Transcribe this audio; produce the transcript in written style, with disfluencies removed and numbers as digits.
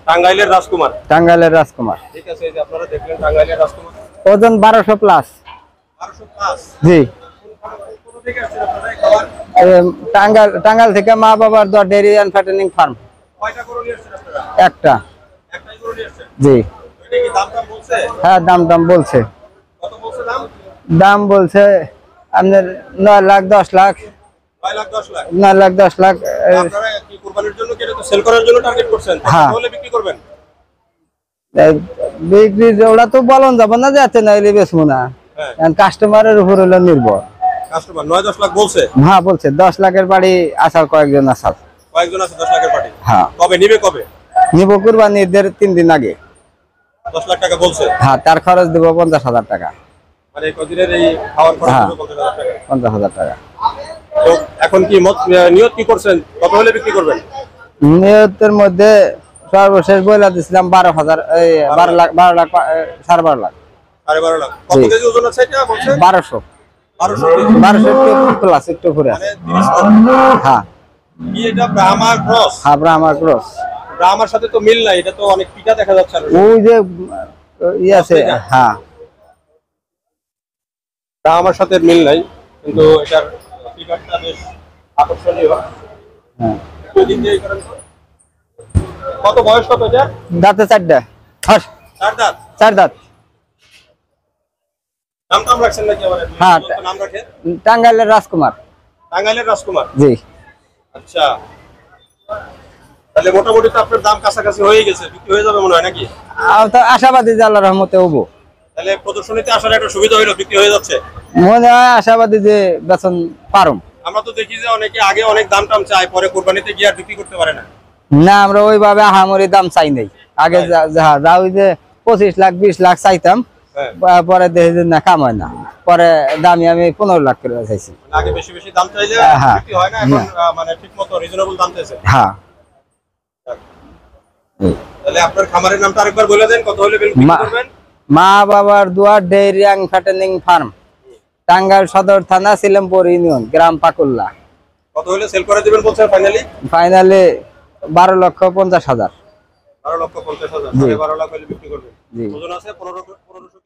টাঙ্গাইলের রাজকুমার। টাঙ্গাইলের রাজকুমার। ঠিক আছে, এই যে আপনারা দেখলেন টাঙ্গাইলের রাজকুমার। ওজন 1200 প্লাস। 1200 প্লাস। জি। কোথা থেকে আসছেন আপনারা এই খাবার? টাঙ্গাইল থেকে মা বাবার দোয়া ডেইরি এন্ড ফ্যাটেনিং ফার্ম। কয়টা গরু নিয়ে আসছেন আপনারা? একটা। একটাই গরু নিয়ে আসছেন? জি। এটা কি দাম বলছে? হ্যাঁ, দাম বলছে। কত বলছে দাম? দাম বলছে আপনার 9 লাখ 10 লাখ। 9 লাখ 10 লাখ। 9 লাখ 10 লাখ। আপনারা কি কুরবানির জন্য কি এটা সেল করার জন্য টার্গেট করছেন? হ্যাঁ। তাহলে বিক্রি করবেন? বিক্রি ওটা তো বলন যাব না, যাচ্ছে না এলে বেচবো না। হ্যাঁ। কাস্টমারের উপর হলো নির্ভর। কাস্টমার 9-10 লাখ বলছে? হ্যাঁ বলছে। 10 লাখের বাড়ি আসার কয়েকজন আসার। কয়েকজন আছে 10 লাখের পার্টি? হ্যাঁ। কবে নিবে কবে? নিব কুরবানির 3 দিন আগে। 10 লাখ টাকা বলছে? হ্যাঁ, তার খরচ দেব 50,000 টাকা। মানে কদিনের এই খাওয়ার খরচ হবে 50,000 টাকা? 50,000 টাকা। তো এখন কি নিয়ত কি করছেন, কত হলে বিক্রি করবেন? নিয়তের মধ্যে সর্বশেষ বইলা দিছিলাম 12,000, এই 12 লাখ 12 লাখ 12.5 লাখ। 12.5 লাখ। কত কেজি ওজন আছে এটা বলছেন? 1200। 1200 একটু প্লাস, একটু করে। মানে 30 টন। হ্যাঁ। কি এটা ব্রাহ্মা ক্রস? হ্যাঁ, ব্রাহ্মা ক্রস। ব্রাহ্মার সাথে তো মিল নাই, এটা তো অনেক পিটা দেখা যাচ্ছে। ওই যে আছে। হ্যাঁ, ব্রাহ্মার সাথে মিল নাই, কিন্তু এটার পিটাটা বেশ আকর্ষণীয়। হ্যাঁ। কত বয়স কত এটা? দাঁতে 4টা। 4 দাঁত। 4 দাঁত। নাম রাখছেন নাকি আবার? হ্যাঁ, নাম রাখে টাঙ্গাইলের রাজকুমার। টাঙ্গাইলের রাজকুমার। জি। আচ্ছা, তাহলে মোটামুটি তো আপনার দাম কাছাকাছি হয়ে গেছে, বিক্রি হয়ে যাবে মনে হয় নাকি? তো আশাবাদী যে আল্লাহর রহমতে হবো। তাহলে প্রদর্শনীতে আসার একটা সুবিধা হইলো, বিক্রি হয়ে যাচ্ছে মনে হয়। আশাবাদী যে বেতন পারুম। আমরা তো দেখি যে অনেকে আগে অনেক দাম টাম চায়, পরে কুরবানিতে গিয়ে আর বিক্রি করতে পারে না। না, আমরা ওইভাবে আহামরি দাম চাই নাই। আগে যা ওই যে 25 লাখ 20 লাখ চাইতাম, পরে দেখি যে না, কাম হয় না। পরে দামি আমি 15 লাখ করে চাইছি। আগে বেশি বেশি দাম চাইলে বিক্রি হয় না, এখন মানে ঠিকমতো রিজনেবল দাম চাইছে। হ্যাঁ। তাহলে আপনার খামারের নামটা আরেকবার বলে দেন, কত হলে বিক্রি করবেন? মা বাবার দোয়া dairy and fattening farm, Tangail সদর থানা, সিলেমপুর ইউনিয়ন, গ্রাম পাকুল্লা। কত হলে সেল করে দিবেন বলছেন ফাইনালি? ফাইনালি 12,50,000। 12,50,000। 12 লাখ হলে বিক্রি করবেন। ওজন আছে 1500